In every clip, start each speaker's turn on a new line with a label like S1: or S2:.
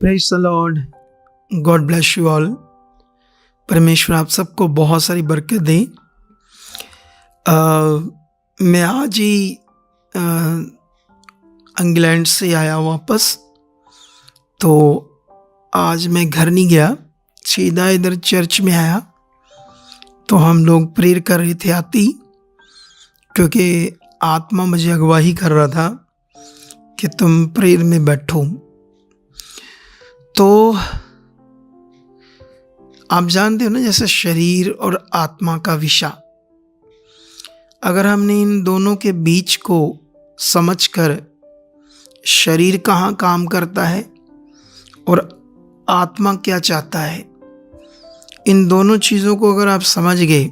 S1: Praise the Lord. God bless you all. परमेश्वर आप सबको बहुत सारी बरकत दे। मैं आज ही इंग्लैंड से आया वापस, तो आज मैं घर नहीं गया, सीधा इधर चर्च में आया। तो हम लोग प्रेयर कर रहे थे आती, क्योंकि आत्मा मुझे अगवाही कर रहा था कि तुम प्रेयर में बैठो। तो आप जानते हो ना, जैसे शरीर और आत्मा का विषय, अगर हमने इन दोनों के बीच को समझकर शरीर कहाँ काम करता है और आत्मा क्या चाहता है, इन दोनों चीज़ों को अगर आप समझ गए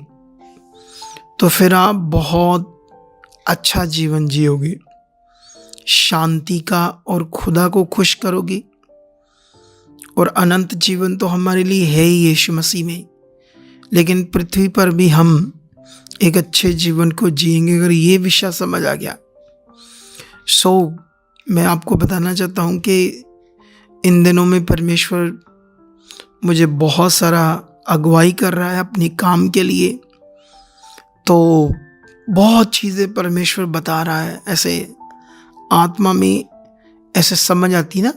S1: तो फिर आप बहुत अच्छा जीवन जियोगे, शांति का और खुदा को खुश करोगे। और अनंत जीवन तो हमारे लिए है ही यीशु मसीह में, लेकिन पृथ्वी पर भी हम एक अच्छे जीवन को जिएंगे अगर ये विषय समझ आ गया। मैं आपको बताना चाहता हूँ कि इन दिनों में परमेश्वर मुझे बहुत सारा अगुवाई कर रहा है अपने काम के लिए। तो बहुत चीज़ें परमेश्वर बता रहा है, ऐसे आत्मा में ऐसे समझ आती ना,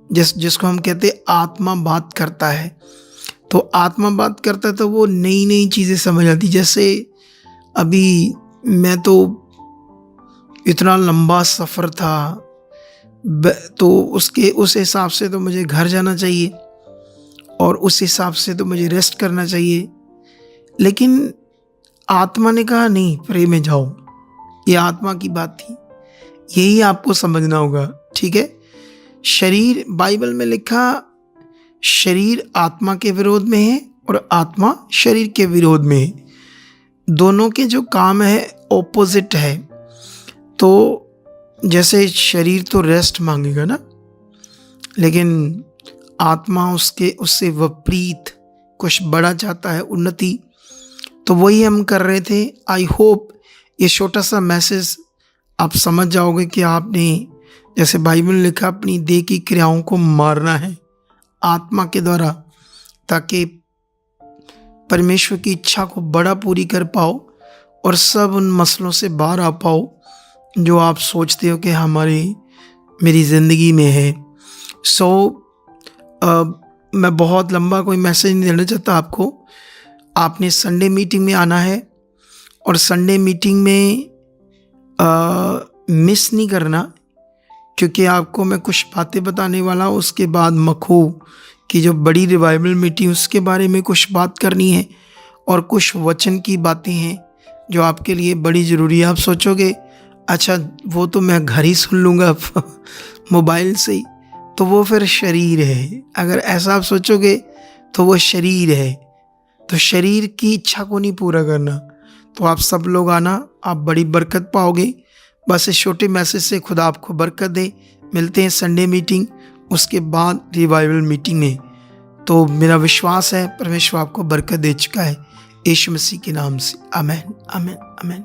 S1: जिसको हम कहते हैं आत्मा बात करता है। तो आत्मा बात करता है तो वो नई नई चीज़ें समझ आती। जैसे अभी मैं तो इतना लंबा सफ़र था, तो उस हिसाब से तो मुझे घर जाना चाहिए और उस हिसाब से तो मुझे रेस्ट करना चाहिए। लेकिन आत्मा ने कहा नहीं, प्रे में जाओ। ये आत्मा की बात थी, यही आपको समझना होगा, ठीक है। शरीर, बाइबल में लिखा, शरीर आत्मा के विरोध में है और आत्मा शरीर के विरोध में है। दोनों के जो काम है ऑपोजिट है। तो जैसे शरीर तो रेस्ट मांगेगा ना, लेकिन आत्मा उससे विपरीत कुछ बड़ा चाहता है, उन्नति। तो वही हम कर रहे थे। आई होप ये छोटा सा मैसेज आप समझ जाओगे कि आपने, जैसे बाइबल में लिखा, अपनी देह की क्रियाओं को मारना है आत्मा के द्वारा, ताकि परमेश्वर की इच्छा को बड़ा पूरी कर पाओ और सब उन मसलों से बाहर आ पाओ जो आप सोचते हो कि मेरी ज़िंदगी में है। मैं बहुत लंबा कोई मैसेज नहीं देना चाहता आपको। आपने संडे मीटिंग में आना है और संडे मीटिंग में मिस नहीं करना, क्योंकि आपको मैं कुछ बातें बताने वाला हूँ। उसके बाद मखू की जो बड़ी रिवाइवल मीटिंग, उसके बारे में कुछ बात करनी है और कुछ वचन की बातें हैं जो आपके लिए बड़ी ज़रूरी है। आप सोचोगे अच्छा वो तो मैं घर ही सुन लूँगा मोबाइल से ही, तो वो फिर शरीर है। अगर ऐसा आप सोचोगे तो वो शरीर है। तो शरीर की इच्छा को नहीं पूरा करना। तो आप सब लोग आना, आप बड़ी बरकत पाओगे। बस इस छोटे मैसेज से खुदा आपको बरकत दे। मिलते हैं संडे मीटिंग, उसके बाद रिवाइवल मीटिंग में। तो मेरा विश्वास है परमेश्वर आपको बरकत दे चुका है, यीशु मसीह के नाम से। आमीन, आमीन, आमीन।